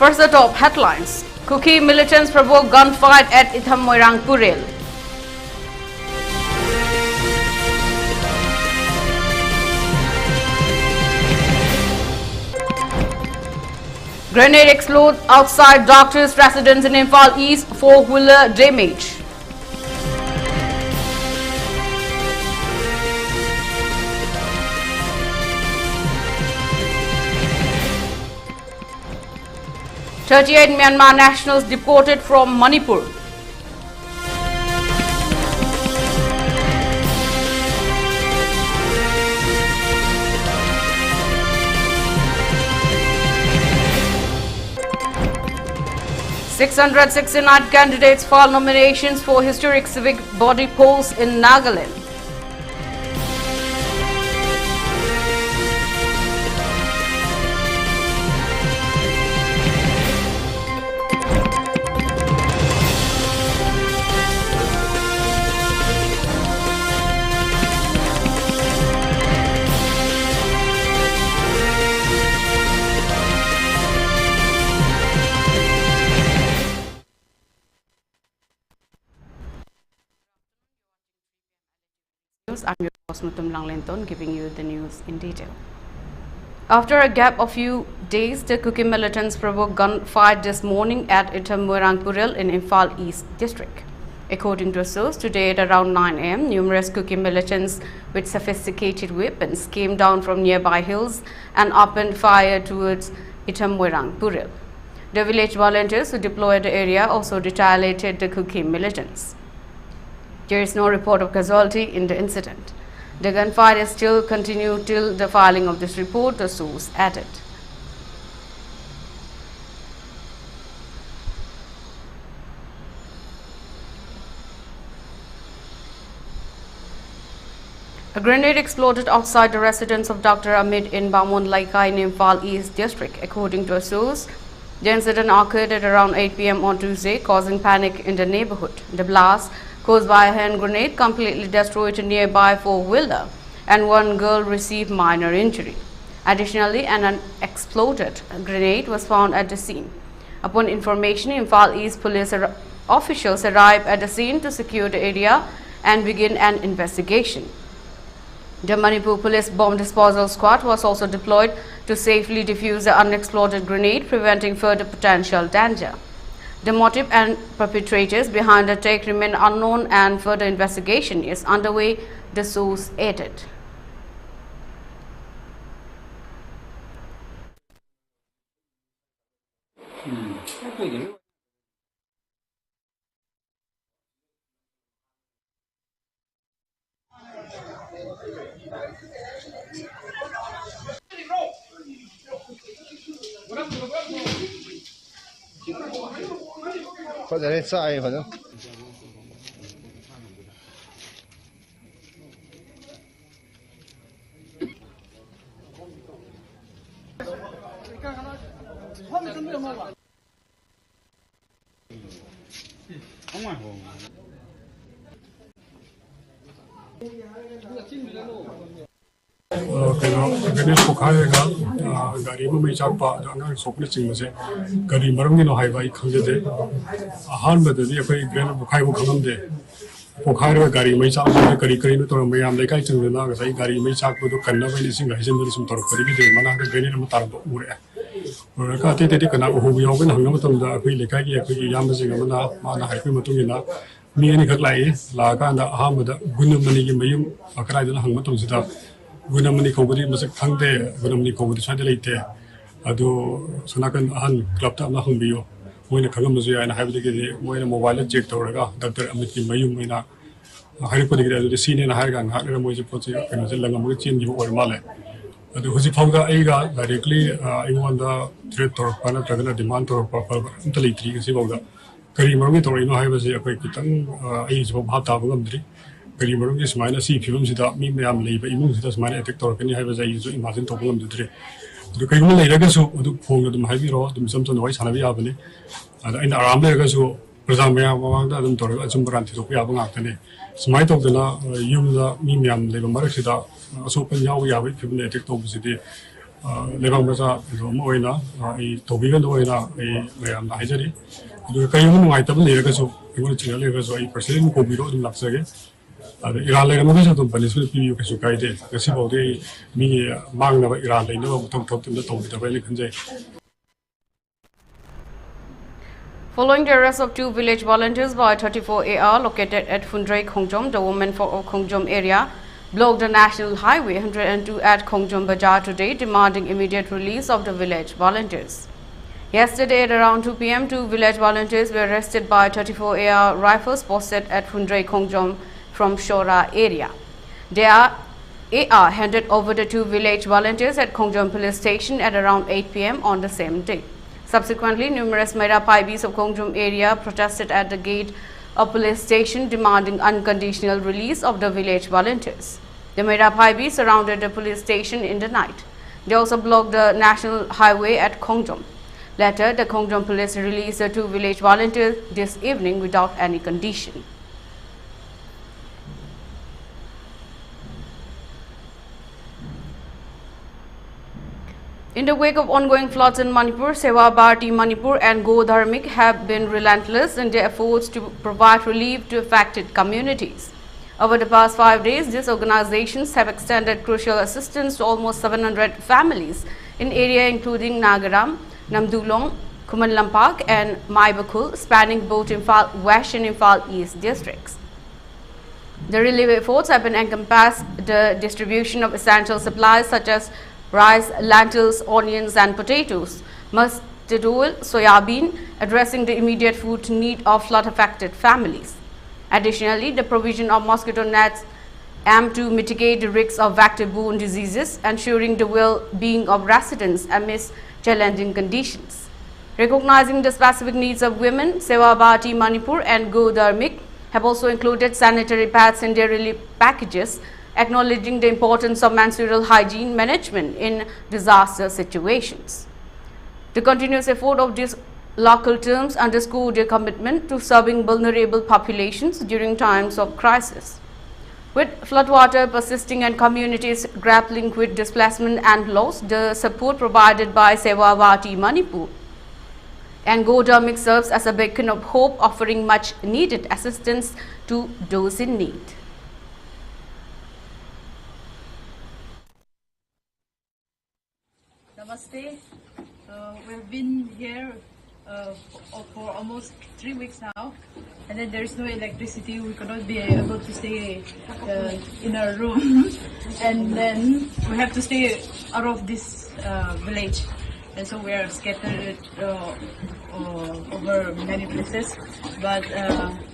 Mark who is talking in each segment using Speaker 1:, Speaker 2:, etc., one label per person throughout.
Speaker 1: First, the top headlines. Kuki militants provoke gunfight at Enhancement. Grenade explodes outside doctor's residence in Imphal East, four-wheeler damage. "38 Myanmar nationals deported from Manipur." "669 candidates file nominations for historic civic body polls in Langlenton." I'm your host Mutum Langlenton, giving you the news in detail. After a gap of few days, the Kuki militants provoked gunfight this morning at Enhancement in Imphal East district. According to a source, today at around 9 am, numerous Kuki militants with sophisticated weapons came down from nearby hills and opened fire towards Enhancement. The village volunteers who deployed the area also retaliated the Kuki militants. There is no report of casualty in the incident. The gunfight is still continued till the filing of this report, the source added. A grenade exploded outside the residence of Dr. Amit in Bamon Laikai in Imphal East district. According to a source, the incident occurred at around 8 p.m. on Tuesday, causing panic in the neighborhood. The blast, caused by a hand grenade, completely destroyed a nearby four-wheeler, and one girl received minor injury. Additionally, an unexploded grenade was found at the scene. Upon information, Imphal East police officials arrived at the scene to secure the area and begin an investigation. The Manipur Police Bomb Disposal Squad was also deployed to safely defuse the unexploded grenade, preventing further potential danger. The motive and perpetrators behind the attack remain unknown and further investigation is underway, the source added.
Speaker 2: Gani Pokaga, Garibu Chapa, Sopna Chimase, Gari Maramino Highway, Kangade, Harma, the Grand Bukai Kamande, Pokara, Gari Macha, Karikari, or Mayam, the Kaitan, the Gari Macha, Kanava, Singa, Hisim Torpedi, Manaka, Gani Mutarbo, Ure. Rakati, they can have who we open Hamatum, the Aquilaki, Yamazigana, Mana Hakimatumina, me and Kaklai, Laga, and the Hamada, Gunamani, Mayum, Akrai, Hamatum Zita. Gunamani Kobudi was a Kangde, Gunamani Kobudi Sadalite, Ado Sonakan Han, Club Nahumio, when a Kalamazia and have the when a mobile jet or Dr. Amiti Mayumina, Haripodi, the senior Hargan, Haramoji Poti, and the Langamuchin or Male. The Husiponga Ega directly in one the threat or Panatagana demand or Italy, Sivoga. Karimamit or I was a quick age of Hatagamdri. Karimur is minus C. Films without me, I am labor, even with my attack or can you have as I use in Martin Topum the tree. The Karimur Legaso, the Pong of the Heavy Road, the Samson Voice, Hanavi Avenue, and in Aram Legaso, Presamia, Wanda, Tor, Zumbaranti, Piabang, Smite of the Yumla, Mimiam, Labor Maricida, Sopan Yawi, Fibunatic Obesity, Lebang मचा रोम ओइना तोबिगन ओइना ma'am हाइजरी कई नुंगाइतब लेरगसु इगोन चिंगा लेरगसु personally कोबिरो दुम लाक्सगे इरान लेरमगसु दुम punishment पियु कसु काइदे गसि बौदे मी मांगनबा इरान लेनबा मुथम थोपतिम तोबिदबा खंजे.
Speaker 1: Following the arrest of 2 village volunteers by 34AR located at Fundrai, Khongjom, the women for Khongjom area blocked the National Highway 102 at Khongjom Bazaar today, demanding immediate release of the village volunteers. Yesterday at around 2 p.m., 2 village volunteers were arrested by 34AR rifles posted at Fundrai, Khongjom from Shora area. Their AR handed over the 2 village volunteers at Khongjom police station at around 8 p.m. on the same day. Subsequently, numerous Mera Paibis of Khongjom area protested at the gate of police station demanding unconditional release of the village volunteers. The Mera Paibis surrounded the police station in the night. They also blocked the national highway at Khongjom. Later, the Khongjom police released the 2 village volunteers this evening without any condition. In the wake of ongoing floods in Manipur, ELITETVMANIPUR and Go Dharmic have been relentless in their efforts to provide relief to affected communities. Over the past 5 days, these organizations have extended crucial assistance to almost 700 families in areas including Nagaram, Namdulong, Kumanlampak and Maibakul, spanning both Imphal West and Imphal East districts. The relief efforts have been encompassed the distribution of essential supplies such as rice, lentils, onions and potatoes, mustard oil, soybean, addressing the immediate food need of flood-affected families. Additionally, the provision of mosquito nets aimed to mitigate the risks of vector-borne diseases, ensuring the well-being of residents amidst challenging conditions. Recognizing the specific needs of women, ELITETVMANIPUR and Go Dharmic have also included sanitary pads in their relief packages, acknowledging the importance of menstrual hygiene management in disaster situations. The continuous effort of these local terms underscore their commitment to serving vulnerable populations during times of crisis. With floodwater persisting and communities grappling with displacement and loss, the support provided by ELITETVMANIPUR and Go Dharmic serves as a beacon of hope, offering much needed assistance to those in need.
Speaker 3: Namaste. We've been here for almost 3 weeks now, and then there is no electricity. We cannot be able to stay in our room, and then we have to stay out of this village, and so we are scattered over many places. But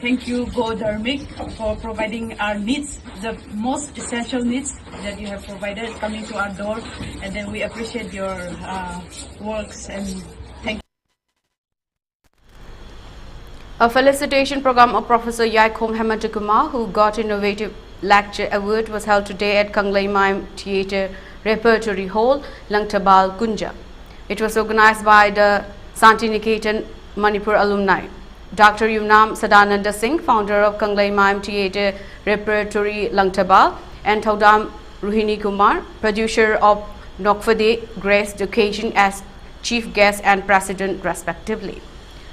Speaker 3: thank you, Go Dharmic, for providing our needs, the most essential needs that you have provided coming to our door, and then we appreciate your works and thank you.
Speaker 1: A felicitation program of Professor Yaikom Hematakumar, who got Innovative Lecture Award, was held today at Langlenton Theatre Repertory Hall, Langtabal, Kunja. It was organized by the Santiniketan Manipur alumni. Dr. Yumnam Sadananda Singh, founder of Langlenton Theatre Repertory Langtabal, and Thaudam Ruhini Kumar, producer of Nokfade Grace Education, as chief guest and president respectively.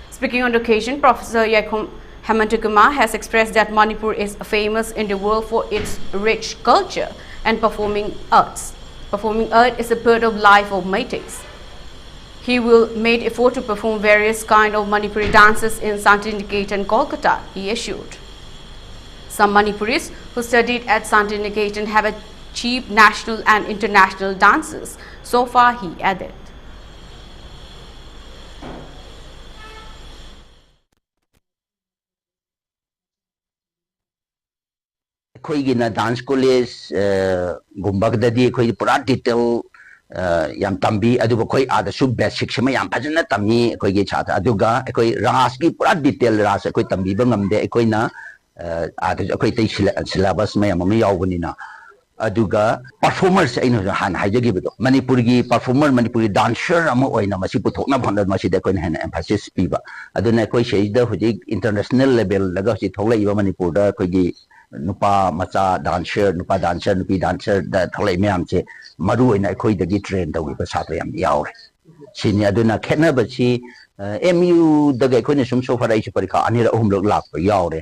Speaker 1: Speaking on the occasion, Professor Yaikom Hematakumar has expressed that Manipur is famous in the world for its rich culture and performing arts. Performing art is a part of life of Meiteis. He will make effort to perform various kinds of Manipuri dances in Santiniketan, Kolkata, he assured. Some Manipuris who studied at Santiniketan have achieved national and international dances. So far, he added.
Speaker 4: Koigina dance college gumbagdadi koi pura detail yam tambi aduga koi ada sub basic shema yam phajana tammi koi ge chata aduga koi ras ki pura detail ras koi tambi bangamde koi na ada koi tai syllabus ma yam ma yawbani na aduga performers aino han haijagi bedo manipur gi performer manipuri dancer ama oina masi puthokna bhanda masi de koi na emphasis piba aduna koi seida huji international level laga si thola iba manipur da koi gi nupa macha dancer nupa dancer nupi dancer da tholai myam che maru ina khoi dagi train tawi pa satra yam yaure sini aduna khena ba chi MU daga khoi ne sum so farai chi parikha anira ahum lok lak pa yaure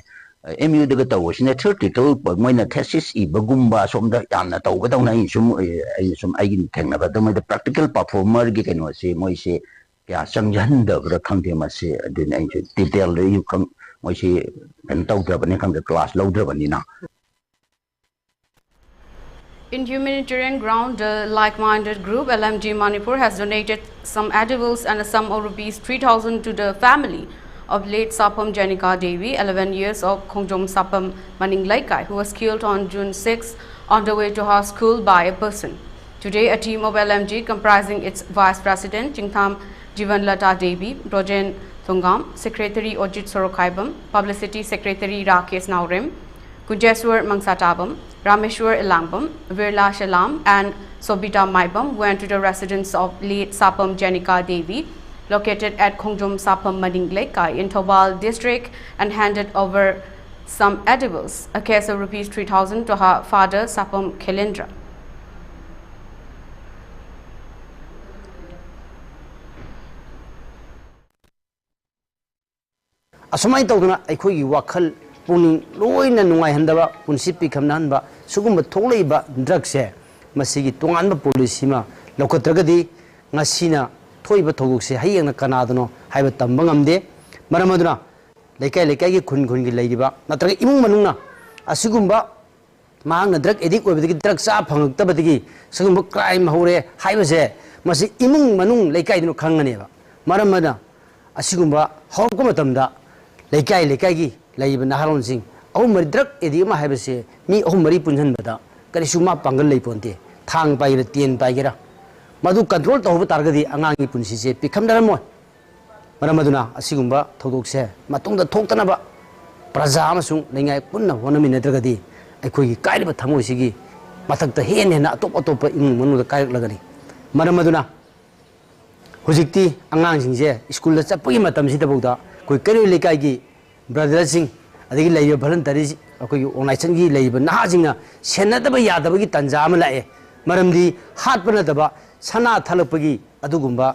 Speaker 4: MU daga taw sine theoretical moina thesis I bagumba somda yamna taw ba dawna I sum ai gi thengna ba dama practical performer gi keno se moi se kya sangjan da ra khangde ma se aduna ai detail le yu khang moi se kan taw da bani khang da class lo da bani na.
Speaker 1: In humanitarian ground, the like-minded group LMG Manipur has donated some edibles and a sum of rupees 3,000 to the family of late Sapam Janika Devi, 11 years of Khongjom Sapam Maninglaikai, who was killed on June 6 on the way to her school by a person. Today, a team of LMG comprising its Vice President Jingtham Jivanlata Devi, Brojen Thongam, Secretary Ojit Sorokhaibam, Publicity Secretary Rakesh Naurem, Kujeswar Mangsatabam, Rameshwar Ilambam, Virla Shalam and Sobita Maibam went to the residence of late Sapam Janika Devi, located at Khongjom Sapam Maninglaikai in Thobal district, and handed over some edibles, a case of rupees 3,000 to her father Sapam Khelendra.
Speaker 5: Asumai tawduna aikhoigi wakhal puning loina nungai handaba punsi pikhamnan ba sugumba tholaiba drug se masigi tonganba policy ma lokatragadi ngasina thoiba thoguk se hayengna kanadano haiba tamba ngamde maramaduna lekai gi khun gi leiriba natraga imung manungna asigumba mahangna drug addict oibadigi drug sa phangaktabadigi sugumba crime hore haiba se masi imung manung lekai dinu khanganeba maramada asigumba hawko matamda lekai gi laiba naharon sing ahum mari drug edi ma haiba se mi ahum mari punjan bada kari suma pangal lei ponte thang paira tien paigera madu control tawba targadi angangi punsi se pikhamdaramoi maramaduna asigumba thodok se matungda thoktanaba praja amasung lengai punna honaminadragadi aikhogi kairiba thamoi sigi mathakta hen atop ing manuda kairak lagani maramaduna hojikti angang singse school da chapagi matam sida bauda koi kari lekai gi brother sing adigi laiba voluntary akoi organization gi laiba nahajinga senadaba yadaba gi tanja ama lae maramdi hatpana daba sana thalapagi adugumba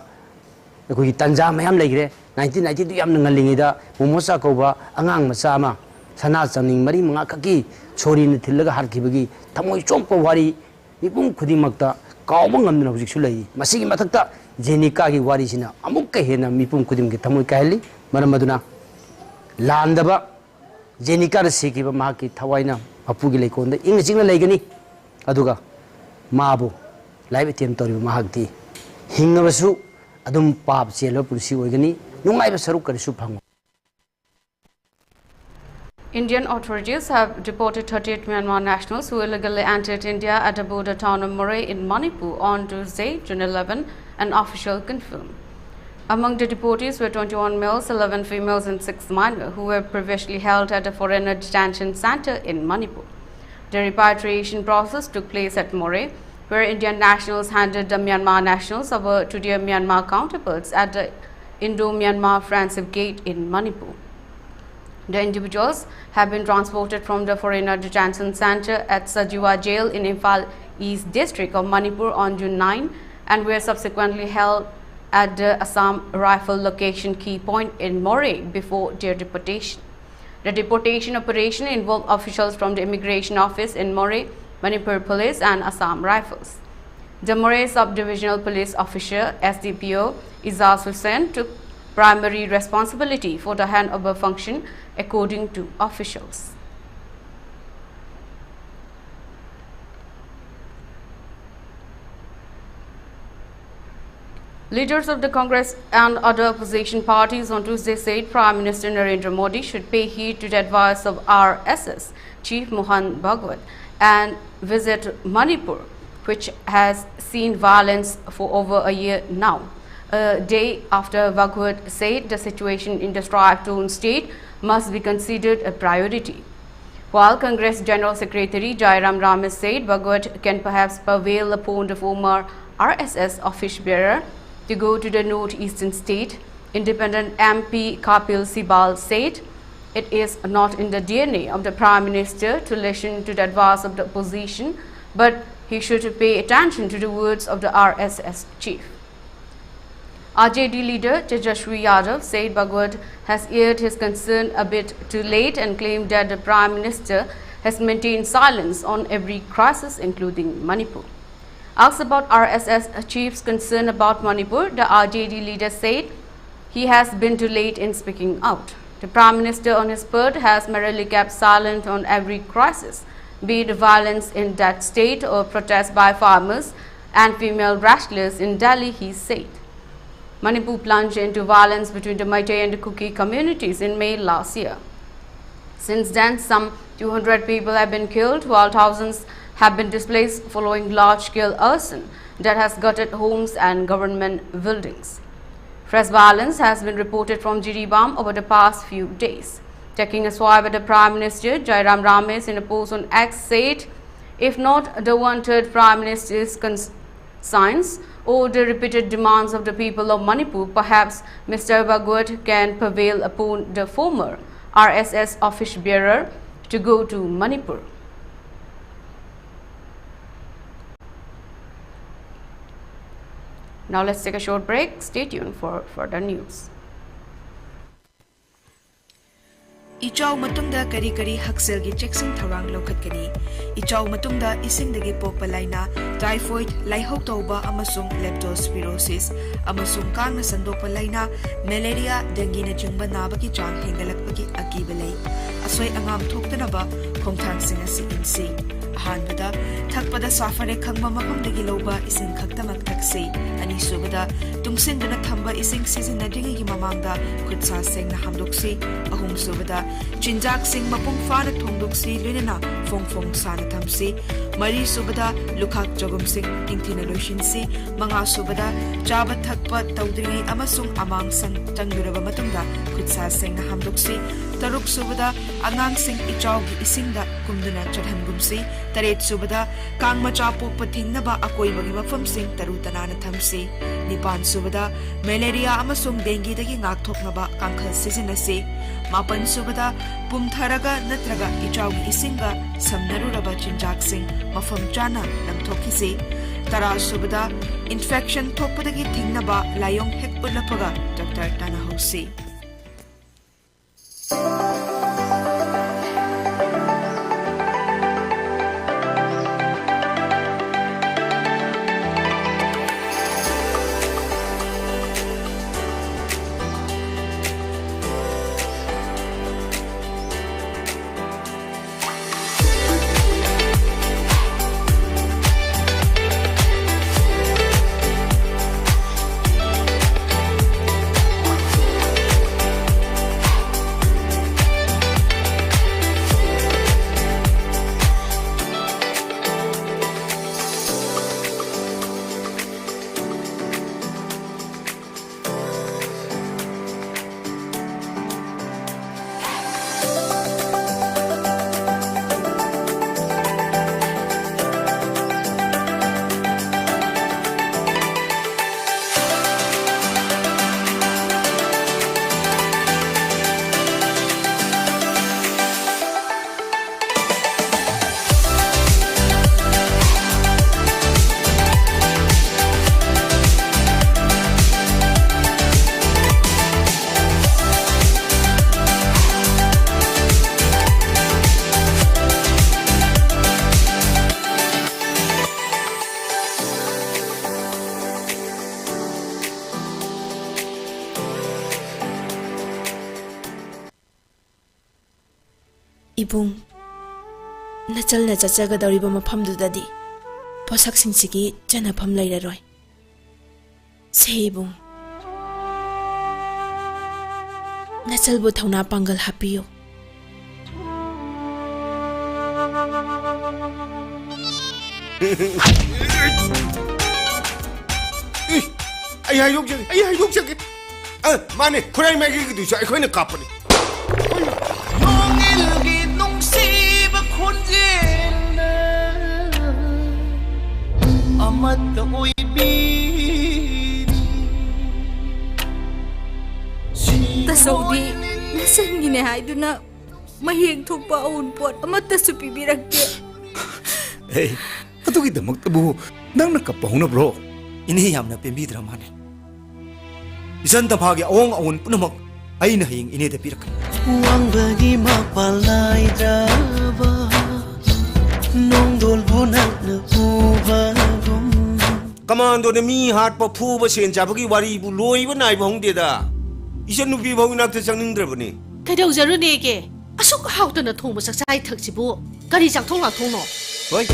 Speaker 5: akoi tanja mayam laigre 1992 yamna ngalingida momosa koba angang macha ama sana chamning mari manga khaki chori ni thillaga harkibagi thamoi chokpa wari mipum khudimakta kawba ngamna hojiksu lai masigi mathakta jenika gi wari sina amukka hena mipum khudim gi thamoi kaili maramaduna landaba jenika ra sekiba mahaki thawaina apugi leikonda ing jingna leigani aduga mabu live attempt toriba mahakti hingabasu adum pap chelo pulsi oigani nungaiba saruk karisu phango.
Speaker 1: Indian authorities have deported 38 Myanmar nationals who illegally entered India at a border town of Moray in Manipur on Tuesday, June 11, an official confirmed. Among the deportees were 21 males, 11 females and 6 minors who were previously held at a foreigner detention center in Manipur. The repatriation process took place at Moray, where Indian nationals handed the Myanmar nationals over to their Myanmar counterparts at the Indo-Myanmar Friendship Gate in Manipur. The individuals have been transported from the foreigner detention center at Sajiwa Jail in Imphal East District of Manipur on June 9 and were subsequently held at the Assam Rifle location key point in Moray before their deportation. The deportation operation involved officials from the Immigration Office in Moray, Manipur Police and Assam Rifles. The Moray Sub-Divisional Police Officer SDPO Izaz Hussain took primary responsibility for the handover function according to officials. Leaders of the Congress and other opposition parties on Tuesday said Prime Minister Narendra Modi should pay heed to the advice of RSS Chief Mohan Bhagwat and visit Manipur, which has seen violence for over a year now. A day after Bhagwat said the situation in the strife-torn state must be considered a priority. While Congress General Secretary Jairam Ramesh said Bhagwat can perhaps prevail upon the former RSS office bearer to go to the northeastern state, independent MP Kapil Sibal said It is not in the DNA of the Prime Minister to listen to the advice of the opposition, but he should pay attention to the words of the RSS chief. RJD leader Tejashwi Yadav said Bhagwat has aired his concern a bit too late and claimed that the Prime Minister has maintained silence on every crisis, including Manipur. Asked about RSS chief's concern about Manipur, the RJD leader said he has been too late in speaking out. The Prime Minister on his part has merely kept silent on every crisis, be it violence in that state or protests by farmers and female wrestlers in Delhi, he said. Manipur plunged into violence between the Meitei and the Kuki communities in May last year. Since then, some 200 people have been killed, while thousands have been displaced following large-scale arson that has gutted homes and government buildings. Fresh violence has been reported from Jiribam over the past few days. Taking a swipe at the Prime Minister, Jairam Ramesh in a post on X said, if not the wanted Prime Minister's concerns or the repeated demands of the people of Manipur, perhaps Mr. Bhagwat can prevail upon the former RSS office bearer to go to Manipur. Now let's take a short break. Stay tuned for further news.
Speaker 6: Ichaw matungda kari haksel gi checksing tharang lokhat kani. Ichaw matungda ising dagi pokpa laina typhoid, laihok tauba amasung leptospirosis amasung kang na sandokpa laina malaria, dengue na jingba naba ki chang hengalakpa ki akiba lai. Asoy angam thoktanaba khongthang sing asi insi. Ahanbada thakpada safare khangma mafamdagi loba ising khaktamak taksi. Ani subada tungsindana thamba ising sizinadingi gi mamangda khutsa sing na hamdoksi. Ahum subada chinjak sing mapung fana thongdoksi lunena fong sana thamsi. Mari subada lukhak jogum sing ingtina loishinsi. Manga subada chaba thakpa tawdringi amasung amang sang tangduraba matungda khutsa sing na hamdoksi. Taruk subada angang sing ichaw gi isingda kumduna chadhangumsi. Taret subada kang macha pokpa thingnaba akoi bagi mafam sing tarutana na thamsi. Nipan subada malaria amasung dengue dagi ngak thoknaba kangkhal sizinasi. Mapan subada pumtharaga natraga ichaw gi isinga samnaruraba chinjak sing mafam chana langthokisi. Tara subada infection thokpadagi thingnaba layong hekpulapaga Dr. Tanahosi. Ibung nachal na chachaga dawriba mafamdudadi posak singsigi chanafam lairaroi. Se ibung nachalbu thauna pangal hapiyo.
Speaker 7: Ay hayok jage. Mane kurai magi gi dusa khoi na kapani.
Speaker 6: Tasawdi
Speaker 8: Sangine haiduna mahiyang thokpa aun pot amata supibirakke.
Speaker 7: Hey, adugidamaktabu nangna kapahuna bro. Ini yamna pembidra mane. Isan tapagi awang awon punamak ay nahing ini dapirak.
Speaker 9: Wang bagi mapalai draba nong dol bunak na ubagum.
Speaker 7: Kamando na mi hat pa phuba sen jabagi wari bu loi ba nai bong de da. Isan nubi bong nak ta changning dra bani.
Speaker 10: Kadau zaru ne ke asuk hauta na thong masak sai thak sibu kari chak thong la thong no.
Speaker 7: Hoi.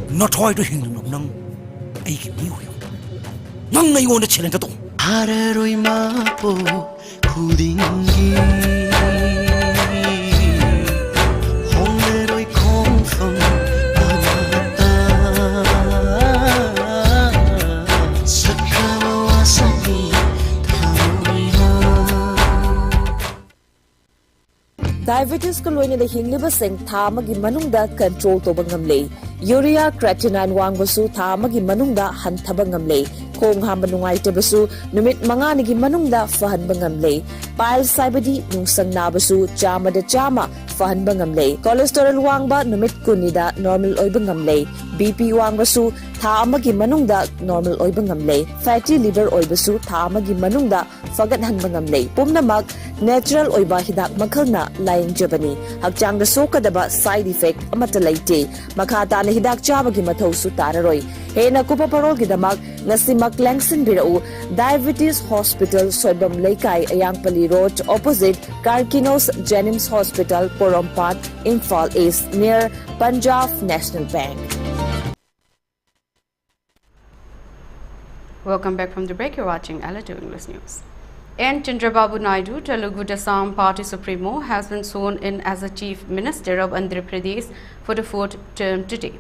Speaker 7: Not hoy to hing nang ai ki mi hu. Nang nai won da chelen ta to.
Speaker 9: Hararoi mapo kudingi hongeroi kongfang namata sakawa wasagi thamoina.
Speaker 11: Diabetes ko loina da hingliba sing thama gi manungda control to bangamle. Urea creatinine wangbasu thama gi manungda hanthaba ngamle. Kong hamba nungaitabasu numit mangani gi manungda fahanba ngamle. Pile saibadi nungsang nabasu chama da chama fahanba ngamle. Cholesterol wangba numit kunida normal oiba ngamle. BP wangbasu thama gi manungda normal oiba ngamle. Fatty liver oibasu thama gi manungda fagat hanba ngamle. Pumnamak natural oiba hidak makhalna laying jabani. Hakchang da sokadaba side effect amata laite. Makata na hidak chaba gi mathau su tararoi. Hena kupa parol gi damak nasimak Langlenton birau Diabetes Hospital Soibam Laikai Ayangpali Road opposite Karkinos Jennings Hospital Porompat Imphal East near Punjab National Bank.
Speaker 1: Welcome back from the break. You're watching ELITETV English News. N. Chandrababu Naidu, Telugu Desam Party Supremo, has been sworn in as the Chief Minister of Andhra Pradesh for the 4th term today.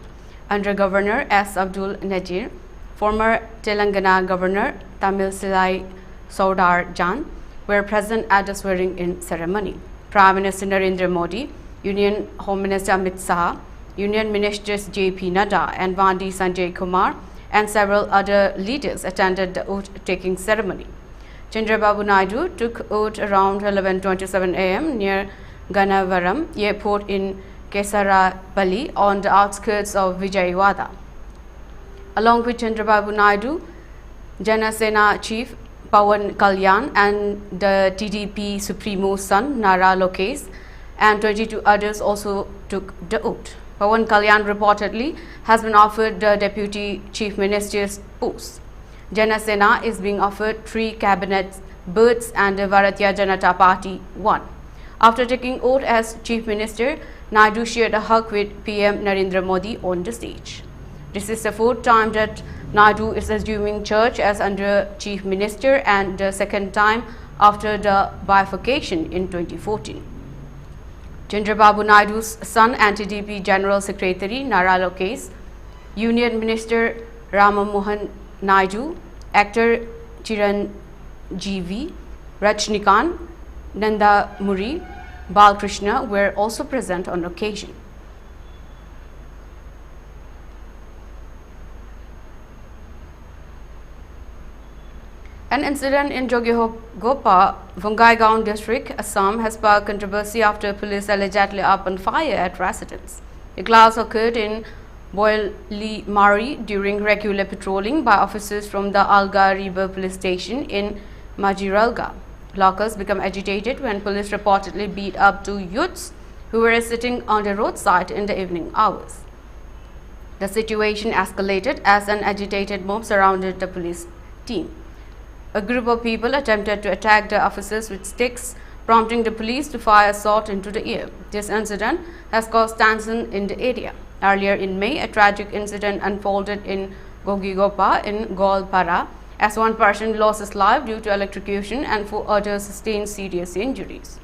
Speaker 1: Under Governor S. Abdul Najir, former Telangana Governor Tamil Silai Sardar Jan were present at the swearing-in ceremony. Prime Minister Narendra Modi, Union Home Minister Amit Shah, Union Ministers J.P. Nadda and Vandi Sanjay Kumar and several other leaders attended the oath-taking ceremony. Chandrababu Naidu took oath around 11:27 a.m. near Gannavaram Airport in Kesarapalli on the outskirts of Vijayawada. Along with Chandrababu Naidu, Janasena Chief Pawan Kalyan and the TDP Supremo son Nara Lokesh and 22 others also took the oath. Pawan Kalyan reportedly has been offered the Deputy Chief Minister's post. Janasena is being offered 3 cabinet berths and the Bharatiya Janata Party 1. After taking oath as Chief Minister, Naidu shared a hug with PM Narendra Modi on the stage. This is the 4th time that Naidu is assuming charge as under Chief Minister and the 2nd time after the bifurcation in 2014. Chandrababu Naidu's son and TDP General Secretary Nara Lokesh, Union Minister Rama Mohan Naidu, actor Chiranjeevi, Rajnikant, Nanda Muri, Balkrishna were also present on occasion. An incident in Jogiogopa, Bongaigaon district, Assam has sparked controversy after police allegedly opened fire at residents. The clash occurred in Boilimari during regular patrolling by officers from the Alga River police station in Majiralga. Locals became agitated when police reportedly beat up 2 youths who were sitting on the roadside in the evening hours. The situation escalated as an agitated mob surrounded the police team. A group of people attempted to attack the officers with sticks, prompting the police to fire salt into the air. This incident has caused tension in the area. Earlier in May, a tragic incident unfolded in Gogigopa in Golpara as one person lost his life due to electrocution and 4 others sustained serious injuries.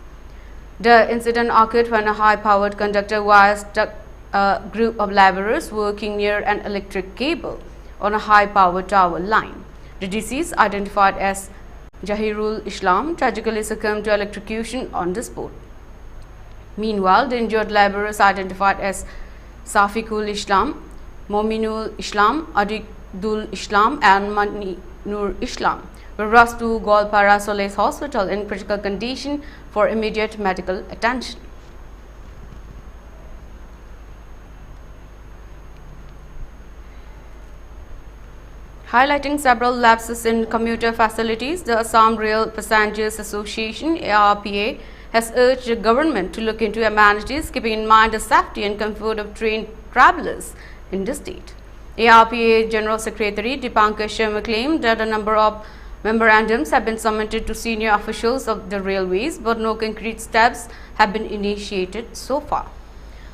Speaker 1: The incident occurred when a high-powered conductor wire struck a group of laborers working near an electric cable on a high-powered tower line. The deceased, identified as Jahirul Islam, tragically succumbed to electrocution on the spot. Meanwhile, the injured laborers, identified as Safikul Islam, Mominul Islam, Adikdul Islam and Maninur Islam, were rushed to Golpara Solis Hospital in critical condition for immediate medical attention. Highlighting several lapses in commuter facilities, the Assam Rail Passengers Association (ARPA) has urged the government to look into amenities, keeping in mind the safety and comfort of train travellers in the state. ARPA General Secretary Dipankar Sharma claimed that a number of memorandums have been submitted to senior officials of the railways, but no concrete steps have been initiated so far.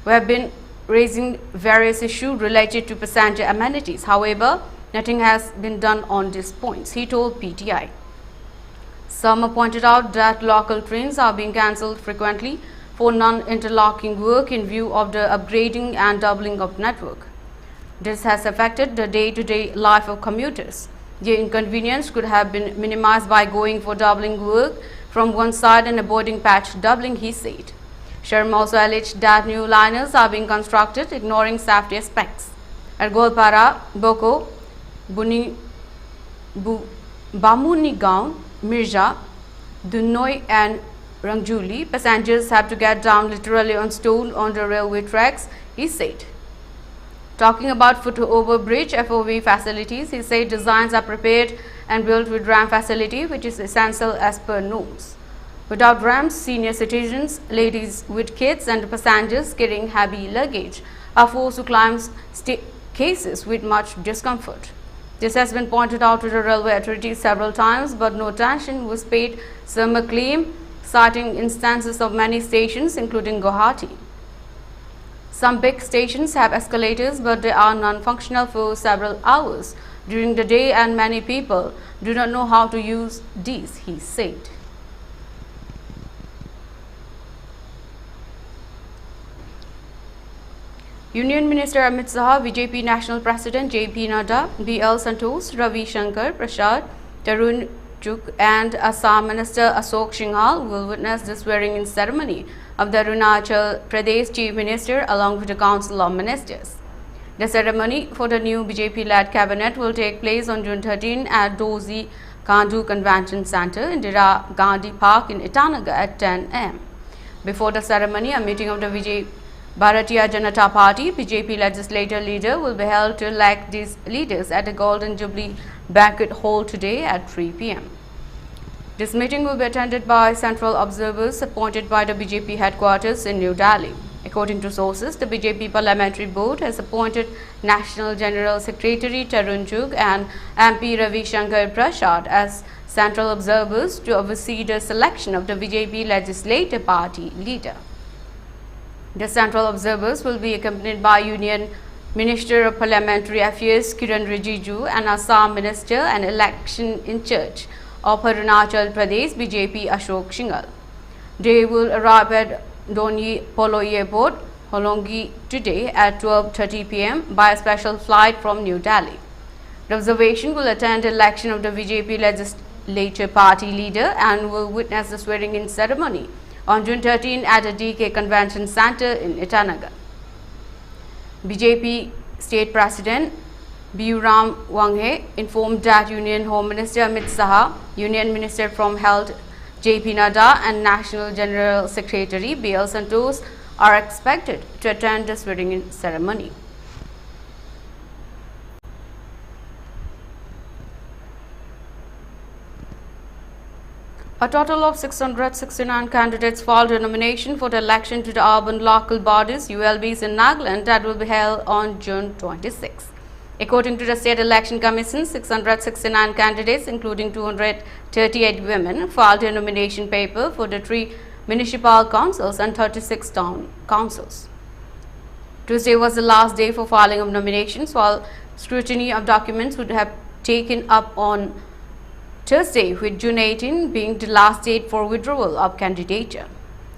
Speaker 1: We have been raising various issues related to passenger amenities. However, nothing has been done on these points, he told PTI. Sharma pointed out that local trains are being cancelled frequently for non-interlocking work in view of the upgrading and doubling of network. This has affected the day-to-day life of commuters. The inconvenience could have been minimized by going for doubling work from one side and avoiding patch doubling, he said. Sharma also alleged that new liners are being constructed, ignoring safety aspects. At Golpara, Boko, Bamunigaon, Mirza, Dunoy and Rangjuli, passengers have to get down literally on stone on the railway tracks, he said. Talking about foot-over bridge FOV facilities, he said designs are prepared and built with ramp facility, which is essential as per norms. Without ramps, senior citizens, ladies with kids and passengers carrying heavy luggage are forced to climb staircases with much discomfort. This has been pointed out to the railway authorities several times, but no attention was paid, Sharma claimed, citing instances of many stations, including Guwahati. Some big stations have escalators, but they are non-functional for several hours during the day, and many people do not know how to use these, he said. Union Minister Amit Shah, BJP National President J.P. Nadda, B.L. Santosh, Ravi Shankar Prasad, Tarun Chugh and Assam Minister Ashok Singhal will witness the swearing-in ceremony of the Arunachal Pradesh Chief Minister along with the Council of Ministers. The ceremony for the new BJP-led cabinet will take place on June 13 at Dozi Kandu Convention Center, Indira Gandhi Park in Itanagar at 10 am. Before the ceremony, a meeting of the Bharatiya Janata Party BJP legislature leader will be held to elect these leaders at the Golden Jubilee Banquet Hall today at 3 p.m. This meeting will be attended by central observers appointed by the BJP headquarters in New Delhi. According to sources, the BJP Parliamentary Board has appointed National General Secretary Tarun Chugh and MP Ravi Shankar Prasad as central observers to oversee the selection of the BJP legislative party leader. The central observers will be accompanied by Union Minister of Parliamentary Affairs Kiran Rijiju and Assam Minister and Election in Charge of Arunachal Pradesh BJP Ashok Singhal. They will arrive at Donyi Polo Airport, Holongi today at 12:30 p.m. by a special flight from New Delhi. The observation will attend the election of the BJP legislature party leader and will witness the swearing-in ceremony on June 13 at the DK Convention Center in Itanagar. BJP State President Biuram Wanghe informed that Union Home Minister Amit Shah, Union Minister from Health J.P. Nadda and National General Secretary B.L. Santosh are expected to attend the swearing-in ceremony. A total of 669 candidates filed a nomination for the election to the urban local bodies ULBs in Langlenton that will be held on June 26. According to the State Election Commission, 669 candidates, including 238 women, filed a nomination paper for the 3 municipal councils and 36 town councils. Tuesday was the last day for filing of nominations, while scrutiny of documents would have taken up on Thursday, with June 18 being the last date for withdrawal of candidature.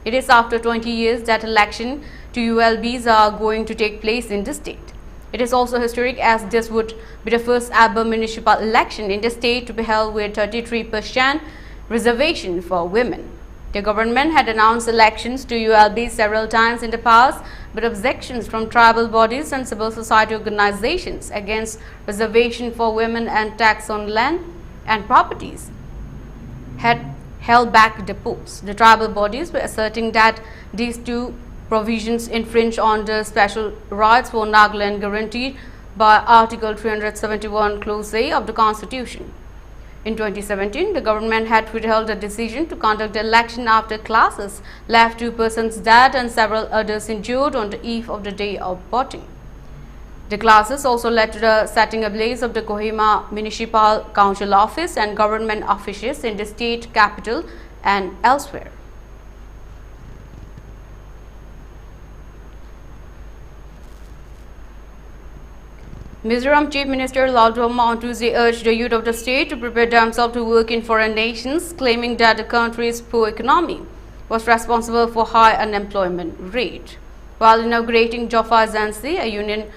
Speaker 1: It is after 20 years that election to ULBs are going to take place in the state. It is also historic as this would be the first ever municipal election in the state to be held with 33% reservation for women. The government had announced elections to ULBs several times in the past, but objections from tribal bodies and civil society organizations against reservation for women and tax on land and properties had held back depots. The tribal bodies were asserting that these two provisions infringe on the special rights for Nagaland guaranteed by Article 371 Clause A of the Constitution. In 2017, the government had withheld the decision to conduct the election after clashes left 2 persons dead and several others injured on the eve of the day of voting. The clashes also led to the setting ablaze of the Kohima Municipal Council office and government offices in the state capital and elsewhere. Mizoram Chief Minister Langlenton on Tuesday urged the youth of the state to prepare themselves to work in foreign nations, claiming that the country's poor economy was responsible for high unemployment rate. While inaugurating Joffa Agency, a union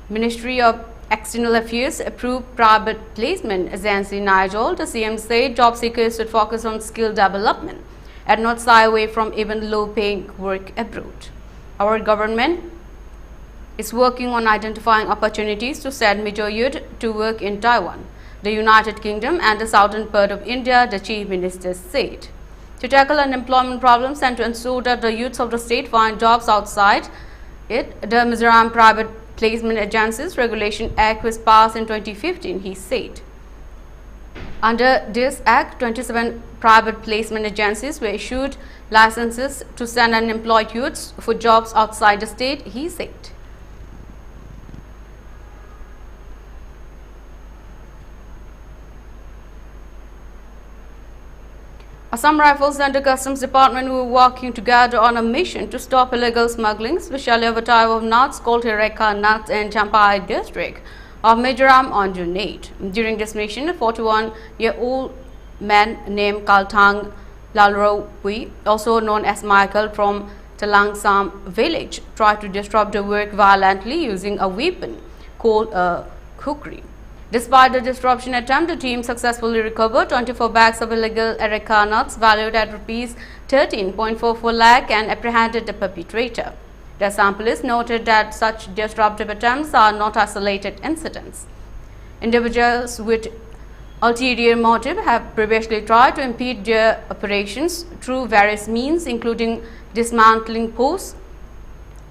Speaker 1: Ministry of External Affairs approved private placement agency Nigel, the CM said job seekers should focus on skill development and not shy away from even low-paying work abroad. Our government is working on identifying opportunities to send major youth to work in Taiwan, the United Kingdom and the southern part of India, the Chief Minister said. To tackle unemployment problems and to ensure that the youths of the state find jobs outside it, the Mizoram Private Placement Agencies Regulation Act was passed in 2015, he said. Under this Act, 27 private placement agencies were issued licenses to send unemployed youths for jobs outside the state, he said. Assam Rifles and the Customs Department were working together on a mission to stop illegal smuggling, especially of a type of nuts called Hereka nuts in Champai district of Mizoram on June 8. During this mission, a 41-year-old man named Kaltang Lalropui, also known as Michael from Talangsam village, tried to disrupt the work violently using a weapon called a kukri. Despite the disruption attempt, the team successfully recovered 24 bags of illegal Hereka nuts valued at Rs 13.44 lakh and apprehended the perpetrator. The samplers noted that such disruptive attempts are not isolated incidents. Individuals with ulterior motive have previously tried to impede their operations through various means, including dismantling posts,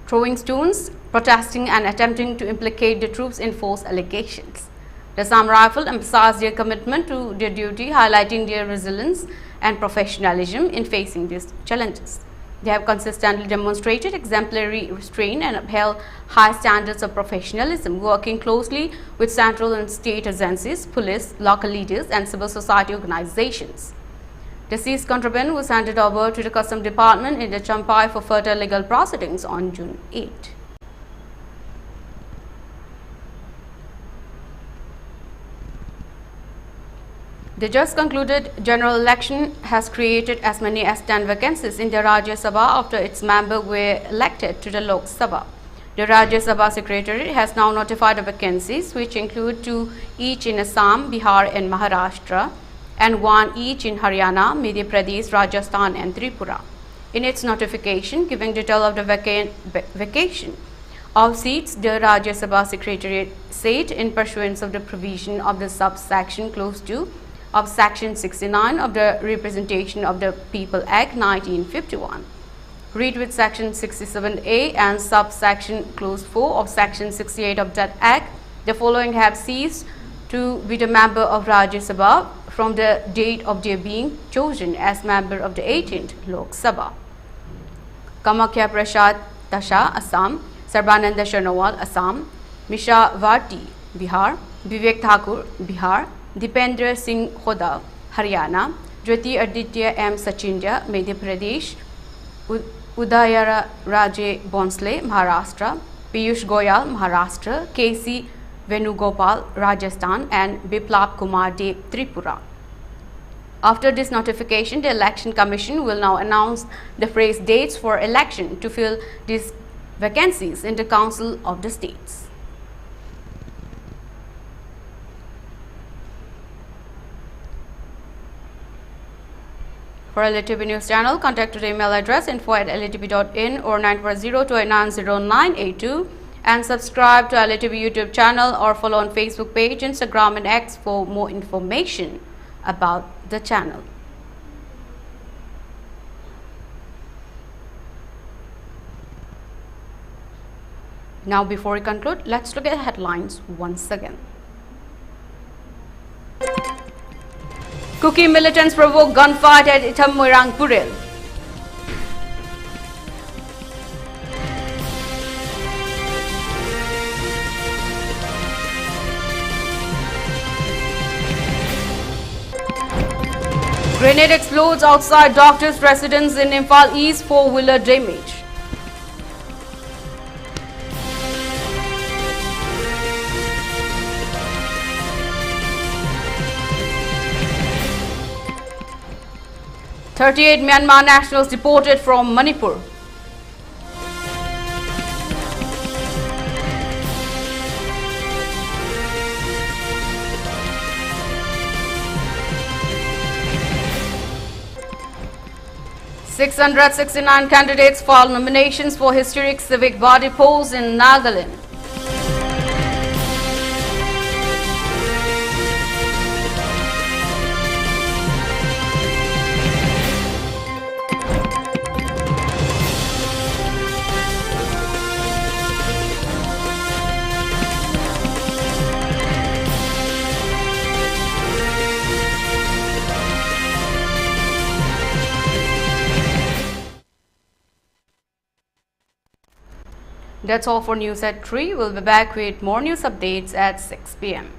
Speaker 1: throwing stones, protesting and attempting to implicate the troops in false allegations. The Assam Rifle emphasized their commitment to their duty, highlighting their resilience and professionalism in facing these challenges. They have consistently demonstrated exemplary restraint and upheld high standards of professionalism, working closely with central and state agencies, police, local leaders and civil society organizations. The seized contraband was handed over to the Customs Department in the Champai for further legal proceedings on June 8. The just concluded general election has created as many as 10 vacancies in the Rajya Sabha after its members were elected to the Lok Sabha. The Rajya Sabha Secretariat has now notified the vacancies, which include 2 each in Assam, Bihar and Maharashtra, and 1 each in Haryana, Madhya Pradesh, Rajasthan and Tripura. In its notification giving detail of the vacation of seats, the Rajya Sabha Secretariat said in pursuance of the provision of the subsection Clause 2 of Section 69 of the Representation of the People Act 1951. Read with Section 67A and subsection Clause 4 of Section 68 of that Act, the following have ceased to be the member of Rajya Sabha from the date of their being chosen as member of the 18th Lok Sabha. Kamakya Prasad Tasha, Assam; Sarbananda Sharnawal, Assam; Misha Varti, Bihar; Vivek Thakur, Bihar; Dipendra Singh Hoda, Haryana; Jyoti Aditya M. Sachindia, Madhya Pradesh; Udayara Raje Bonsle, Maharashtra; Piyush Goyal, Maharashtra; K.C. Venugopal, Rajasthan; and Biplab Kumar Dev, Tripura. After this notification, the Election Commission will now announce the phrase dates for election to fill these vacancies in the Council of the States. For ELITETV News Channel, contact our email address info@elitv.in or 940290982 and subscribe to ELITETV YouTube channel or follow on Facebook page, Instagram and X for more information. about the channel. Now, before we conclude, let's look at the headlines once again. Kuki militants provoke gunfight at Itammirangpuril. Grenade explodes outside doctor's residence in Imphal East, four-wheeler damage. "38 Myanmar nationals deported from Manipur." "669 candidates filed nominations for historic civic body polls in Nagaland." That's all for news at 3. We'll be back with more news updates at 6 p.m.